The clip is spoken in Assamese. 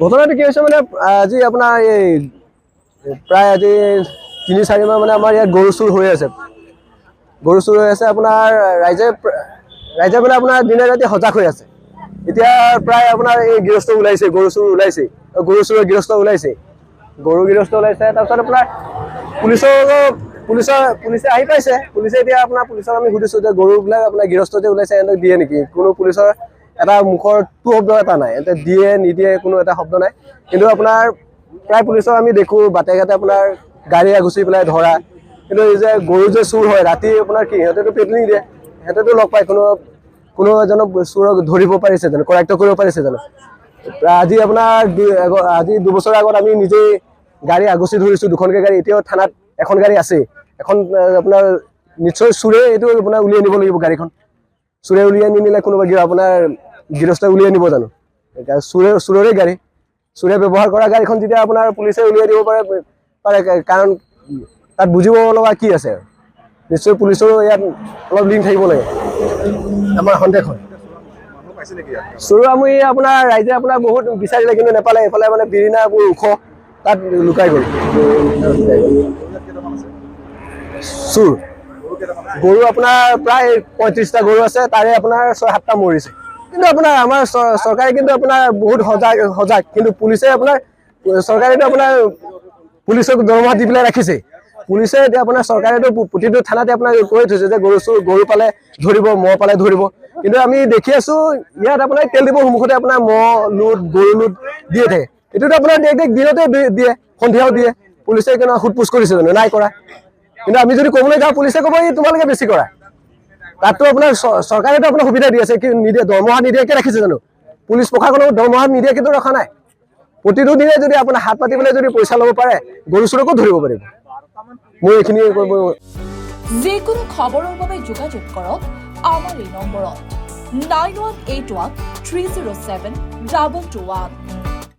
ঘটনাটো কি হৈছে মানে আজি আপোনাৰ এই প্ৰায় আজি ৩-৪ মাহ মানে আমাৰ ইয়াত গৰু চুৰ হৈ আছে। গৰু চুৰ হৈ আছে আপোনাৰ ৰাইজে মানে আপোনাৰ দিনে ৰাতি সজাগ হৈ আছে। এতিয়া প্ৰায় আপোনাৰ এই গৃহস্থ ওলাইছে, গৰু চুৰ ওলাইছে, গৰু চুৰৰ গৃহস্থ ওলাইছে, তাৰপিছত আপোনাৰ পুলিচে আহি পাইছে। পুলিচে এতিয়া আপোনাৰ পুলিচক আমি সুধিছো যে গৰুবিলাক আপোনাৰ গৃহস্থ যে ওলাইছে সিহঁতক দিয়ে নেকি? কোনো পুলিচৰ এটা মুখৰ টু শব্দ এটা নাই, এতে দিয়ে নিদিয়ে কোনো এটা শব্দ নাই। কিন্তু আপোনাৰ প্ৰায় পুলিচক আমি দেখো বাটে ঘাটে আপোনাৰ গাড়ী আগুচি পেলাই ধৰা। কিন্তু এই যে গৰু যে চুৰ হয় ৰাতি আপোনাৰ কি সিহঁতেতো পেট্ৰলিং দিয়ে, সিহঁতেতো লগ পায় কোনো এজনক চোৰক ধৰিব পাৰিছে জানো, কৰায়ত্ব কৰিব পাৰিছে জানো? আজি আপোনাৰ 2 বছৰৰ আগত আমি নিজেই গাড়ী আগুচি ধৰিছো, 2খনকৈ গাড়ী, এতিয়াও থানাত এখন গাড়ী আছে। এখন আপোনাৰ নিশ্চয় চোৰে এইটো আপোনাৰ উলিয়াই নিব লাগিব গাড়ীখন। চোৰে উলিয়াই নিনিলে কোনোবা আপোনাৰ গৃহস্থই উলিয়াই নিব জানো? চোৰৰে গাড়ী, চোৰে ব্যৱহাৰ কৰা গাড়ীখন যেতিয়া আপোনাৰ পুলিচে উলিয়াই দিব পাৰে কাৰণ তাত বুজিব লগা কি আছে? নিশ্চয় পুলিচৰো ইয়াত অলপ লিংক থাকিব লাগে। আমাৰ সন্দেহ হয় চোৰ আমি আপোনাৰ ৰাইজে আপোনাৰ বহুত বিচাৰিলে কিন্তু নাপালে। এইফালে মানে বিৰিণাবোৰ ওখ, তাত লুকাই গ'ল চোৰ। গৰু আপোনাৰ প্ৰায় 35টা গৰু আছে, তাৰে আপোনাৰ 6-7টা মৰিছে। কিন্তু আপোনাৰ আমাৰ চৰকাৰে কিন্তু আপোনাৰ বহুত সজাগ, কিন্তু পুলিচে আপোনাৰ চৰকাৰেতো আপোনাৰ পুলিচক দৰমহা দি পেলাই ৰাখিছে। পুলিচে এতিয়া আপোনাৰ চৰকাৰেতো প্ৰতিটো থানাতে আপোনাৰ কৈ থৈছে যে গৰু পালে ধৰিব, ম'হ পালে ধৰিব। কিন্তু আমি দেখি আছো ইয়াত আপোনাৰ তেল ডিপোৰ সন্মুখতে আপোনাৰ ম'হ লুট, গৰু লুট দিয়ে থাকে। এইটোতো আপোনাৰ দিনতে দিয়ে, সন্ধিয়াও দিয়ে। পুলিচে সোধ-পোছ কৰিছে জানো? নাই কৰা। কিন্তু আমি যদি ক'বলৈ যাওঁ পুলিচে ক'ব তোমালোকে বেছি কৰা। তাততো আপোনাৰ চৰকাৰেতো আপোনাৰ সুবিধা দি আছে, কি নিদিয়ে, দৰমহা নিদিয়াকে ৰাখিছে জানো? পুলিচ প্ৰশাসনক দৰমহা নিদিয়াকেতো ৰখা নাই। প্ৰতিটো দিনে যদি আপোনাৰ হাত পাতি পেলাই যদি পইচা ল'ব পাৰে, গৰু চোৰকো ধৰিব পাৰিব। মই এইখিনি যিকোনো খবৰৰ বাবে যোগাযোগ কৰক আমাৰ এই নম্বৰত 9181 307 2221।